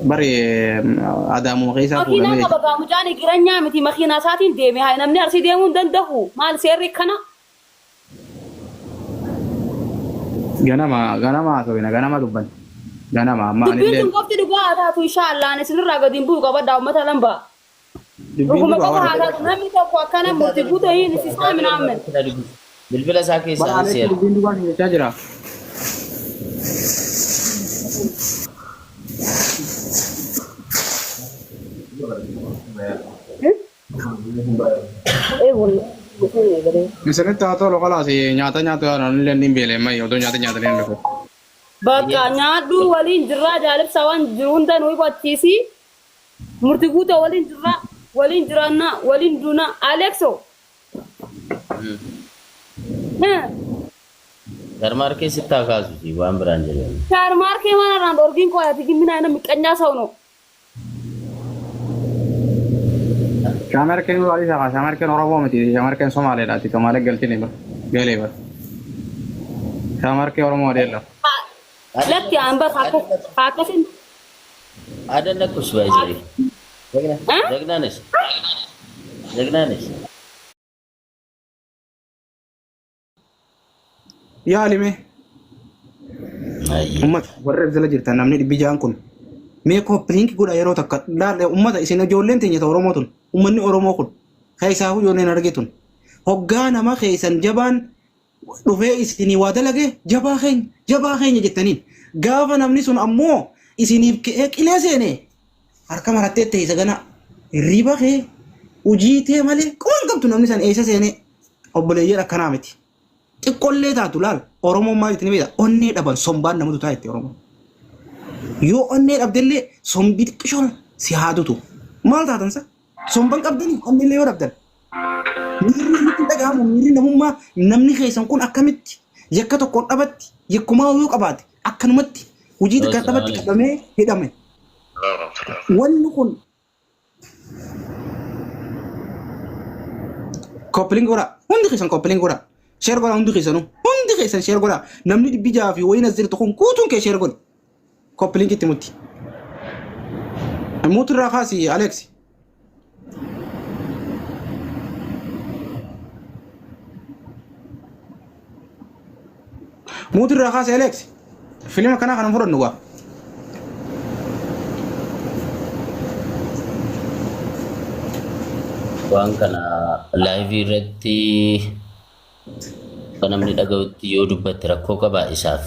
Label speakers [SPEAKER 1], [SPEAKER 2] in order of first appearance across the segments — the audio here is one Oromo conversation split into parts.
[SPEAKER 1] بري ادم وخيسا
[SPEAKER 2] ماكينة
[SPEAKER 1] فولني
[SPEAKER 2] بقى مجاني جرانيا متي ماكينة ساتين ديمي هاي نمني أرسي ديمون دندهو مال سيري كنا
[SPEAKER 1] غنما سوينا غنما دبن غنما ما
[SPEAKER 2] دبين
[SPEAKER 1] نلين
[SPEAKER 2] تنقفتي دقاء هاتو إن شاء الله نسل الرقا دينبو قبا داو مثلا با
[SPEAKER 1] دبين
[SPEAKER 2] ركما
[SPEAKER 1] دبا
[SPEAKER 2] قبا
[SPEAKER 1] ورا
[SPEAKER 2] هاتو نمي تقوى كان مرتبوطة هي نسيسا من عمل
[SPEAKER 3] بالبلا ساكي
[SPEAKER 1] برا عليك
[SPEAKER 3] سانسير
[SPEAKER 1] دبين دبا تاجرا
[SPEAKER 2] إيه والله
[SPEAKER 1] مثلا تاتو لو خلاص نياتا نياتا انا نلين نيمبيله ما يودو نياتا نياتا لين لكو
[SPEAKER 2] بقى نادو ولين جرا جالب سوان جرون تنوي باتيسي مرتبوطة ولين جرا ولين جرانا ولين دونا أليكسو
[SPEAKER 3] درمار के सित्ता काजू जी वाम ब्रांजल
[SPEAKER 2] चार मार के माना रांड ऑर्गिन को आया थी कि मिना इन्हें मिकन्या साउनो
[SPEAKER 1] شامر كان والي ساقا شامر كان اوربو متي شامر كان سومالي لاتي كمالك قلتي لي قالي بس شامر كان اورمو ديلا
[SPEAKER 2] لك يا أمبا خاكسين
[SPEAKER 3] ada nak kusway jadi jagnanis jagnanis
[SPEAKER 1] يا علمي
[SPEAKER 3] ayi
[SPEAKER 1] امت ورب زلا جرتا نامني بيجان كون ميكو برينك غودا يرو تك لا امت اسينا جولن تني اورموتون امني اورمو كون خيساو يونين ارغيتون هوغانا ما خيسن جبان دوفي اسيني وادلغه جبا خين جتنين غافا نامني سون امو اسيني كيلاسيني harka maratte te isagana riba ke ujite male kon gamtu namni san esa sene obboleeyya kana miti xiqqolle taatu laal oromo ma itini bida onni dhaban somban namutu taayte oromo yo onni dhabdelle sombi xiqqishon si haadutu maal taatansa somban qabdani onni le dhabdan mirri dagamu mirri namumma namni keessan kun akkamitti yakka tokko dhabatti yakkuma yoo qabaate akkanumatti hujii takka dhabatti qabame hidhame ونقول كوبلينغ ورا وندي خيسان كوبلينغ ورا شير غورا وندي خيسانو وندي خيسان شير غورا نمني دي بيجا في وين نزل تكون كوتون كشير غورا كوبلينغ تيموتي موت الرخاسي اليكسي موت الرخاسي اليكسي فيلم كان انا فرن نوا
[SPEAKER 3] waan kana live irratti kan namni dhaga'utti yoo dubbatti rakkoo qaba isaaf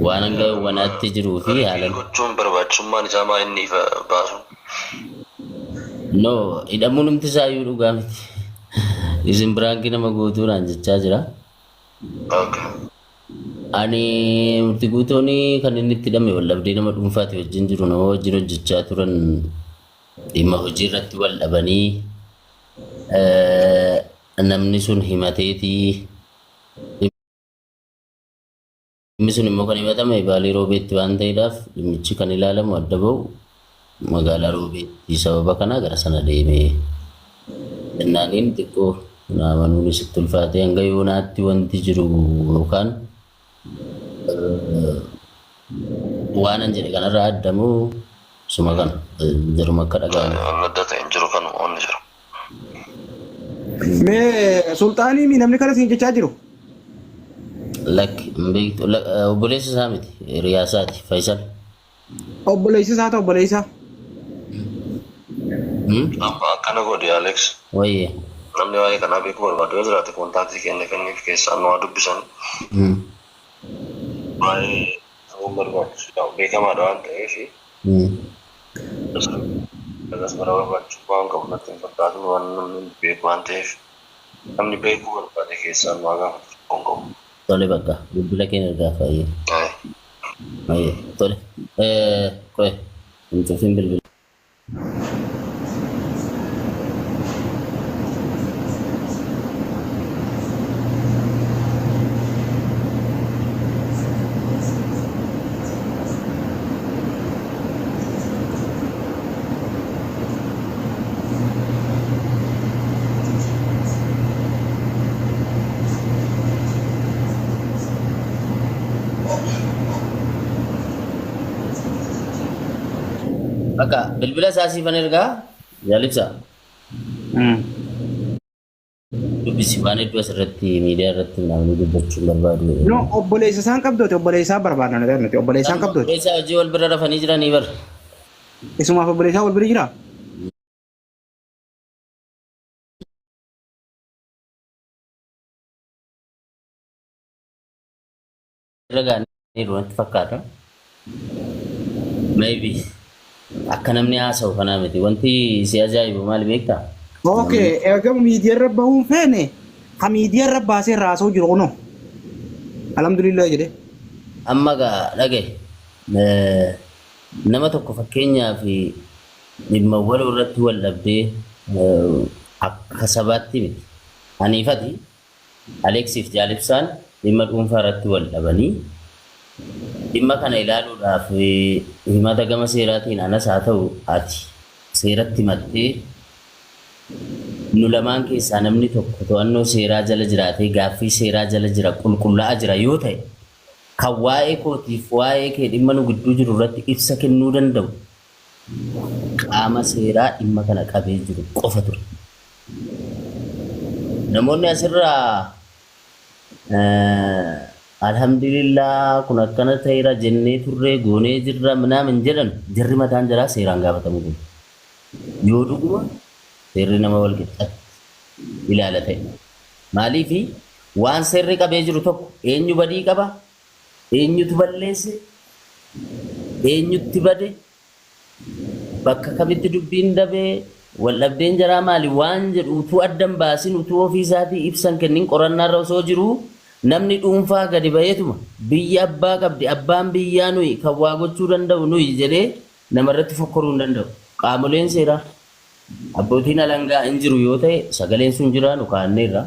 [SPEAKER 3] waan hanga wanaatti jiruu fi haalan
[SPEAKER 4] gochuun barbaachisummaan isaa maa inni ifa baasu
[SPEAKER 3] no hidhamuun humti isaayyuu dhugaa miti isin biraanki nama guutuudhaan jechaa jira ani murti guutooni kan inni itti hidhame wallabdee nama dhuunfaati wajjin jiru nama wajjin hojjechaa turan dhimma hojii irratti wal dhabanii namni sun himateetii dhimmi sun immoo kan himatame baalii roobeetti waan ta'eedhaaf dhimmichi kan ilaalamu adda ba'u magaalaa roobeetti sababa kanaa gara sana deemee jennaaniin xiqqoo naamanuun isitti ulfaatee hanga yoonaatti wanti jiru yookaan waanan jedhe kanarraa addamu suma kan jiruma akka dhagaame
[SPEAKER 4] adda ta'een jiru kan onni jiru
[SPEAKER 1] mee sultaanii mi namni kana siin jechaa jiru
[SPEAKER 3] lakki obboleessa isaa miti riyaasaati faisal
[SPEAKER 1] obboleessa isaa ta'u obboleessa
[SPEAKER 4] amma akkana godhi Alex
[SPEAKER 3] wayyee
[SPEAKER 4] namni waa'ee kanaa beekuu barbaadu yoo jiraate kontaaktii keenya kenniif keessaa nu haa dubbisan waa'ee ta'uun barbaachisu beekamaadha waan ta'eef Agas bara barbaachisu waan qabu natti hin fakkaatu waan namni beeku waan ta'eef namni beekuu barbaade keessaa nu haa gaafatu qabu.
[SPEAKER 3] Tole bakka bilbila keenya irraa fayyee. Ayyee tole qoe hin cufin bilbila. Akka bilbila isaasii fan ergaa jaalibsa. Dubbisi waan hedduu asirratti miidiyaa irratti namni dubbachuun barbaadu.
[SPEAKER 1] No, obboleessa isaan qabdooti, obboleessa isaan barbaadan nuti, obboleessa isaan qabdooti.
[SPEAKER 3] Obboleessa hojii wal bira rafanii jiranii bar.
[SPEAKER 1] Isumaaf obboleessa wal bira jira.
[SPEAKER 3] Ragaan ni wanti fakkaata. Maybe akka namni haasa'u kanaa miti wanti si ajaa'ibu maali beektaa?
[SPEAKER 1] Okay, egaa miidiyaa irra bahuun feene ha miidiyaa irra baasee raasoo jiru kuno. Alhamdulillah jedhe.
[SPEAKER 3] Amma gaa dhagaye nama tokko fakkeenyaaf dhimma waloo irratti wal dhabdee akka sabaatti miti. Aniifati Aleeksiif Jaalibsaan dhimma dhuunfaa irratti wal dhabanii dhimma kana ilaaluudhaaf himata gama seeraatiin anas haa ta'u ati seeratti mattee nu lamaan keessaa namni tokko to'annoo seeraa jala jiraatee gaaffii seeraa jala jira qulqullaa'aa jira yoo ta'e kan waa'ee kootiif waa'ee kee dhimma nu gidduu jiru irratti ibsa kennuu danda'u qaama seeraa dhimma kana qabee jiru qofa ture. Namoonni asirraa alhamdulillah kun akkana ta'eera jennee turree goonee jirra minaamin jedhan jarri mataan jiraa seeraan gaafatamu kun yoo dhuguma seerri nama wal qixxaatti ilaala ta'e maaliifi waan seerri qabee jiru tokko eenyu badii qaba eenyutu balleesse eenyutti bade bakka kamitti dubbiin dabee wal dhabdeen jaraa maali waan jedhu utuu addan baasin utuu ofii isaatii ibsan kennin qorannaarra osoo jiru namni dhuunfaa gadi bayeetuma biyya abbaa qabdi abbaan biyyaa nuyi kan waa gochuu danda'u nuyi jedhee namarratti fokkoruu hin danda'u qaamoleen seeraa abbootiin alangaa hin jiru yoo ta'e sagaleen sun jiraa nu kaanneerra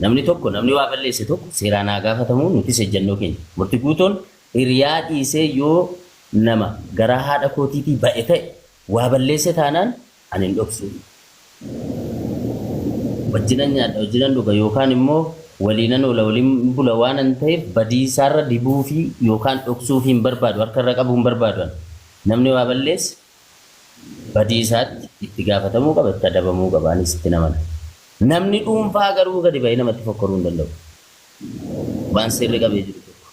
[SPEAKER 3] namni tokko namni waa balleesse tokko seeraan haa gaafatamu nuti ejjennoo keenya murtii guutoon hiriyaa dhiisee yoo nama garaa haadha kootiitii ba'e ta'e waa balleesse taanaan ani hin dhoksu wajjinan nyaadha wajjinan dhuga yookaan immoo waliinan oola waliin bula waan an ta'eef badiisaarra dibuu fi yookaan dhoksuu fi hin barbaadu harkarra qabuu hin barbaadu namni waa balleesse badiisaatti itti gaafatamuu qaba itti adabamuu qaba anis itti namana namni dhuunfaa garuu gadi ba'ee namatti fokkoruu hin danda'u waan seerri qabee jiru tokko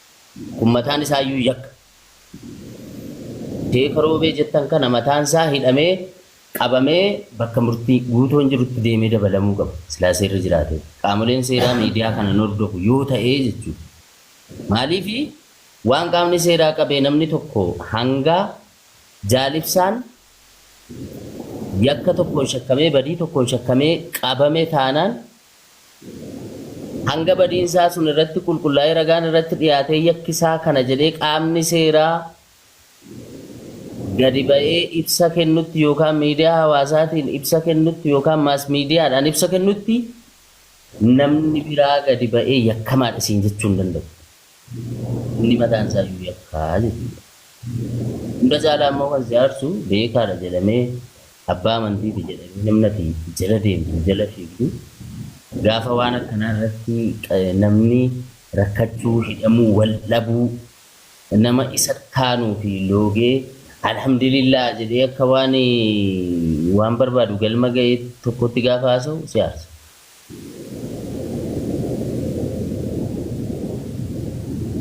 [SPEAKER 3] kun mataan isaayyuu yakka Sheekh Roobee jettan kana mataan isaa hidhamee qabamee bakka murtii guutoon jirutti deemee dabalamuu qaba silaa seerri jiraate qaamoleen seeraa miidiyaa kana hordofu yoo ta'ee jechuudha maaliifi waan qaamni seeraa qabee namni tokko hanga Jaalibsaan yakka tokkoon shakkamee badii tokkoon shakkamee qabamee taanaan hanga badiinsaa sun irratti qulqullaa'ee ragaan irratti dhiyaatee yakkisaa kana jedhee qaamni seeraa gadi ba'ee ibsa kennutti yookaan miidiyaa hawaasaatiin ibsa kennutti yookaan maas miidiyaadhaan ibsa kennutti namni biraa gadi ba'ee yakkamaadha siin jechuu hin danda'u. Inni mataan isaa iyyuu yakkaa jechuudha. Hunda caalaa immoo kan siyaarsu beekaadha jedhamee abbaa amantiiti jedhamee namni jala deemtu jala fiigdu gaafa waan akkanaa irratti namni rakkachuu hidhamuu wal dhabuu nama isa taanuu fi loogee alhamdulillah jedhee akka waan barbaadu galma ga'ee tokkotti gaafa haasa'u siyaasa.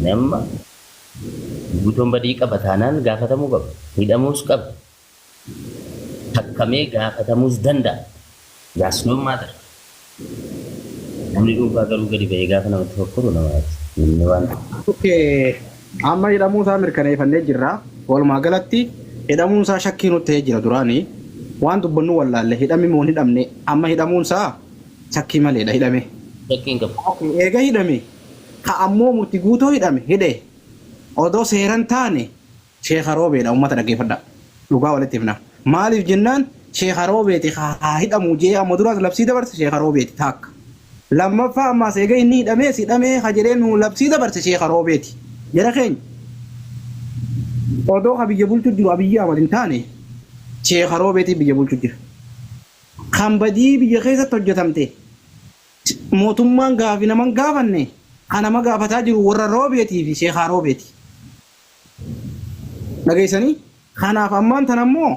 [SPEAKER 3] Nama guutuun badii qaba taanaan gaafatamuu qaba hidhamuus qaba takkamee gaafatamuus danda'a gaasnummaa dha. Namni dhuunfaa garuu gadi ba'ee gaafa namatti fokkuru namaati.
[SPEAKER 1] Amma hidhamuu isaa mirkaneeffannee jirra. Walumaa galatti hidhamuun isaa shakkii nutti ta'ee jira duraanii waan dubbannu wallaalle hidhame moo hidhamne amma hidhamuun isaa shakkii maleedha hidhame.
[SPEAKER 3] Shakkiin qabu.
[SPEAKER 1] Eega hidhame ka ammoo murtii guutoo hidhame hidhe odoo seeran taane Sheekh Roobeedha uummata dhaggeeffadha dhugaa walitti himna. Maaliif jennaan Sheekh Roobeeti haa hidhamu jee amma duraas labsii dabarse Sheekh Roobeeti taakka. Lammaffaa ammaas eega inni hidhamee ha jedhee nu labsii dabarse Sheekh Roobeeti. Jara keenya odoo ka biyya bulchu jiru Abiyyi Ahmad hin taane Sheekh Roobeeti biyya bulchu jira. Kan badii biyya keessatti hojjetamte mootummaan gaafi naman gaafanne kan nama gaafataa jiru warra Roobeetii fi Sheekh Roobeeti. Dhageessanii kanaaf ammaan tan ammoo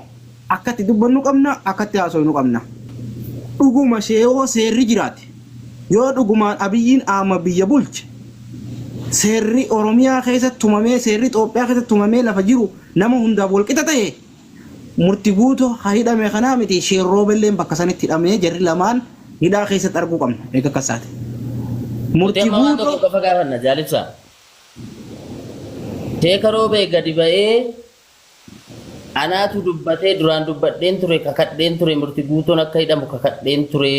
[SPEAKER 1] akkatti dubbannu qabna akkatti haasofnu qabna dhuguma sheekoo seerri jiraate yoo dhugumaan abiyyiin ama biyya bulche seerri oromiyaa keessatti tumamee seerri Itoophiyaa keessatti tumamee lafa jiru nama hundaaf walqixa ta'e murtii guutuu hidhame kanaa miti sheerroobelleen bakka sanitti hidhamee jarri lamaan hidhaa keessatti arguu qabna eega akkasaate murtii guutuu
[SPEAKER 3] qofa gaafanna jaalibsa sheeka roobee gadi ba'ee anaatu dubbatee duraan dubbadheen ture kakadheen ture murtii guutuun akka hidhamu kakadheen ture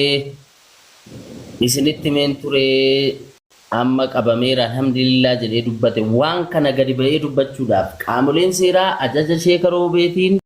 [SPEAKER 3] isinitti meen ture amma qabameera alhamdulillah jedhee dubbate waan kana gadi ba'ee dubbachuudhaaf qaamoleen seeraa ajaja sheeka roobeetiin